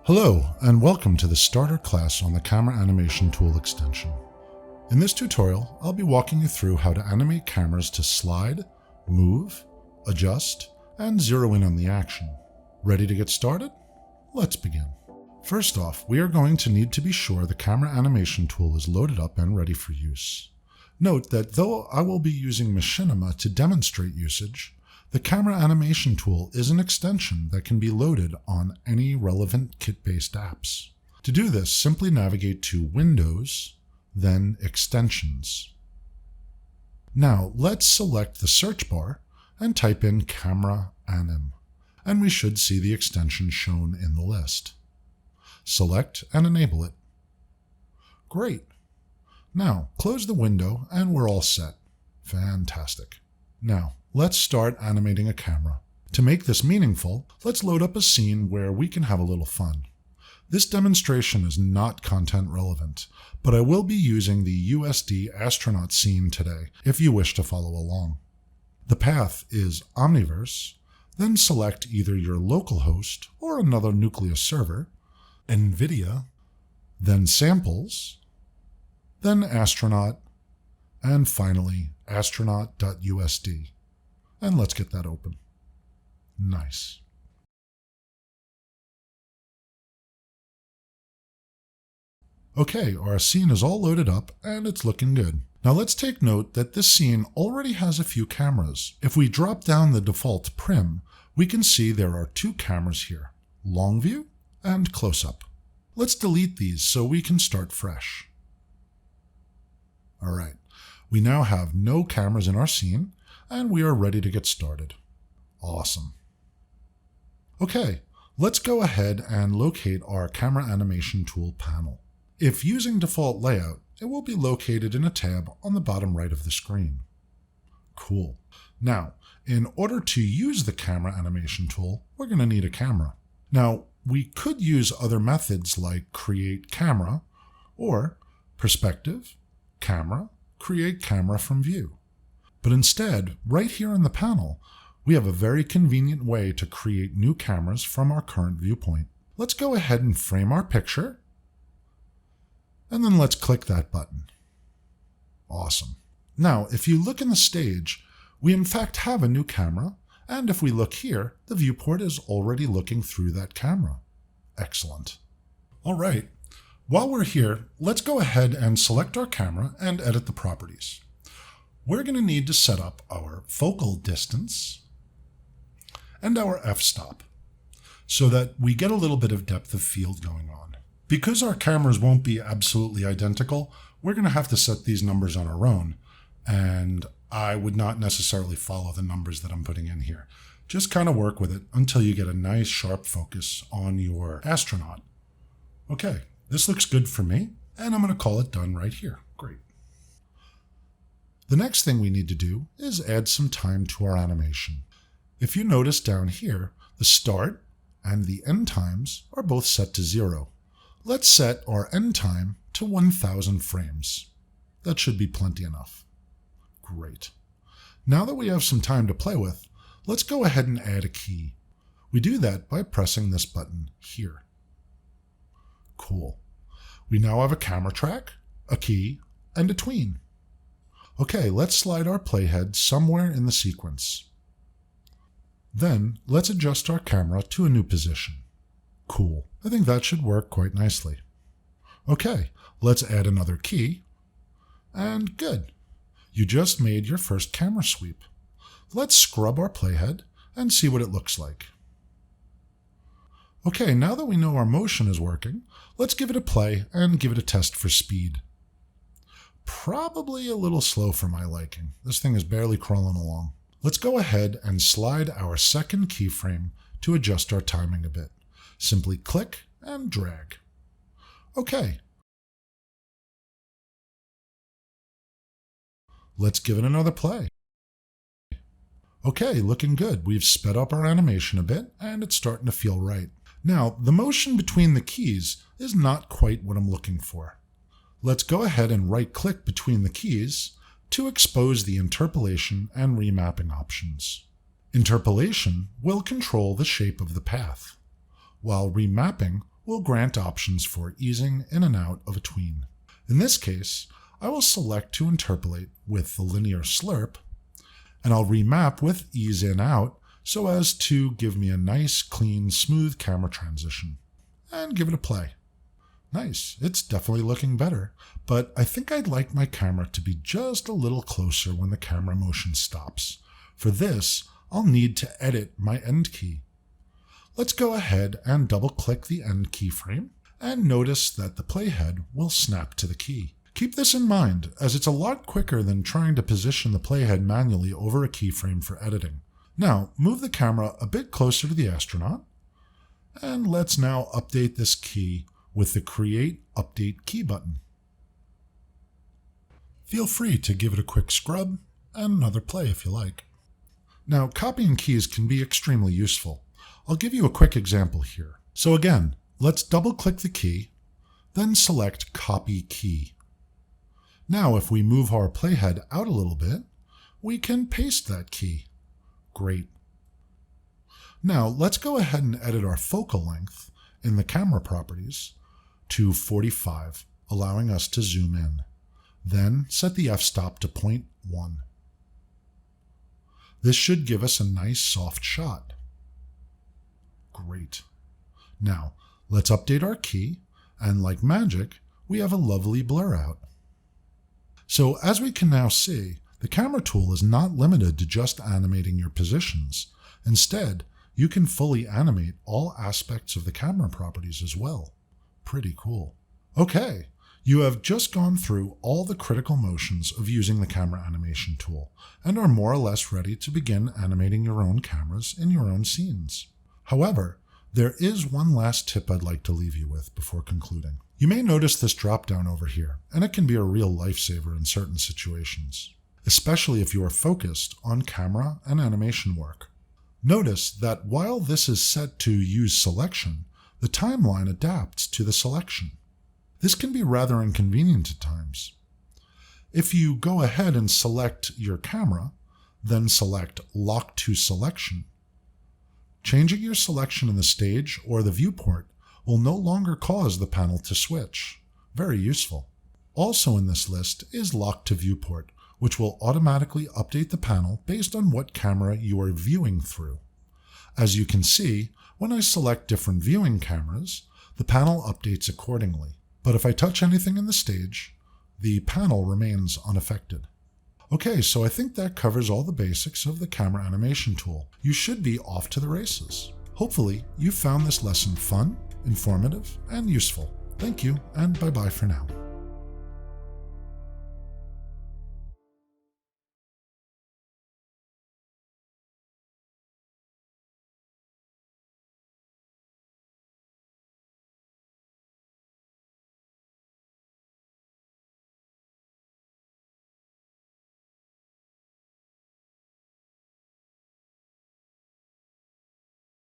Hello, and welcome to the starter class on the Camera Animation Tool extension. In this tutorial, I'll be walking you through how to animate cameras to slide, move, adjust, and zero in on the action. Ready to get started? Let's begin. First off, we are going to need to be sure the Camera Animation Tool is loaded up and ready for use. Note that though I will be using Machinima to demonstrate usage, the Camera Animation Tool is an extension that can be loaded on any relevant kit-based apps. To do this, simply navigate to Windows, then Extensions. Now let's select the search bar and type in Camera Anim, and we should see the extension shown in the list. Select and enable it. Great. Now close the window and we're all set. Fantastic. Now, let's start animating a camera. To make this meaningful, let's load up a scene where we can have a little fun. This demonstration is not content relevant, but I will be using the USD astronaut scene today if you wish to follow along. The path is Omniverse, then select either your local host or another Nucleus server, NVIDIA, then Samples, then Astronaut, and finally astronaut.usd. And let's get that open. Nice. Okay, our scene is all loaded up and it's looking good. Now let's take note that this scene already has a few cameras. If we drop down the default prim, we can see there are two cameras here, long view and close-up. Let's delete these so we can start fresh. All right. We now have no cameras in our scene, and we are ready to get started. Awesome. Okay, let's go ahead and locate our Camera Animation Tool panel. If using default layout, it will be located in a tab on the bottom right of the screen. Cool. Now, in order to use the Camera Animation Tool, we're going to need a camera. Now, we could use other methods like Create Camera or Perspective, Camera, Create Camera from View. But instead, right here in the panel, we have a very convenient way to create new cameras from our current viewpoint. Let's go ahead and frame our picture, and then let's click that button. Awesome. Now, if you look in the stage, we in fact have a new camera, and if we look here, the viewport is already looking through that camera. Excellent. All right. While we're here, let's go ahead and select our camera and edit the properties. We're going to need to set up our focal distance and our f-stop so that we get a little bit of depth of field going on. Because our cameras won't be absolutely identical, we're going to have to set these numbers on our own, and I would not necessarily follow the numbers that I'm putting in here. Just kind of work with it until you get a nice sharp focus on your astronaut. Okay. This looks good for me, and I'm going to call it done right here. Great. The next thing we need to do is add some time to our animation. If you notice down here, the start and the end times are both set to 0. Let's set our end time to 1000 frames. That should be plenty enough. Great. Now that we have some time to play with, let's go ahead and add a key. We do that by pressing this button here. Cool. We now have a camera track, a key, and a tween. Okay, let's slide our playhead somewhere in the sequence. Then, let's adjust our camera to a new position. Cool. I think that should work quite nicely. Okay, let's add another key. And good. You just made your first camera sweep. Let's scrub our playhead and see what it looks like. Okay, now that we know our motion is working, let's give it a play and give it a test for speed. Probably a little slow for my liking. This thing is barely crawling along. Let's go ahead and slide our second keyframe to adjust our timing a bit. Simply click and drag. Okay. Let's give it another play. Okay, looking good. We've sped up our animation a bit and it's starting to feel right. Now, the motion between the keys is not quite what I'm looking for. Let's go ahead and right-click between the keys to expose the Interpolation and Remapping options. Interpolation will control the shape of the path, while remapping will grant options for easing in and out of a tween. In this case, I will select to interpolate with the linear slurp, and I'll remap with ease in out so as to give me a nice, clean, smooth camera transition. And give it a play. Nice, it's definitely looking better, but I think I'd like my camera to be just a little closer when the camera motion stops. For this, I'll need to edit my end key. Let's go ahead and double-click the end keyframe, and notice that the playhead will snap to the key. Keep this in mind, as it's a lot quicker than trying to position the playhead manually over a keyframe for editing. Now, move the camera a bit closer to the astronaut, and let's now update this key with the Create Update Key button. Feel free to give it a quick scrub and another play if you like. Now, copying keys can be extremely useful. I'll give you a quick example here. So again, let's double-click the key, then select Copy Key. Now, if we move our playhead out a little bit, we can paste that key. Great. Now, let's go ahead and edit our focal length in the camera properties to 45, allowing us to zoom in. Then set the f-stop to 0.1. This should give us a nice soft shot. Great. Now, let's update our key, and like magic, we have a lovely blur out. So as we can now see, the camera tool is not limited to just animating your positions. Instead, you can fully animate all aspects of the camera properties as well. Pretty cool. Okay, you have just gone through all the critical motions of using the camera animation tool and are more or less ready to begin animating your own cameras in your own scenes. However, there is one last tip I'd like to leave you with before concluding. You may notice this drop down over here, and it can be a real lifesaver in certain situations, especially if you are focused on camera and animation work. Notice that while this is set to use selection, the timeline adapts to the selection. This can be rather inconvenient at times. If you go ahead and select your camera, then select Lock to Selection, changing your selection in the stage or the viewport will no longer cause the panel to switch. Very useful. Also in this list is Lock to Viewport, which will automatically update the panel based on what camera you are viewing through. As you can see, when I select different viewing cameras, the panel updates accordingly. But if I touch anything in the stage, the panel remains unaffected. Okay, so I think that covers all the basics of the camera animation tool. You should be off to the races. Hopefully, you found this lesson fun, informative, and useful. Thank you, and bye-bye for now.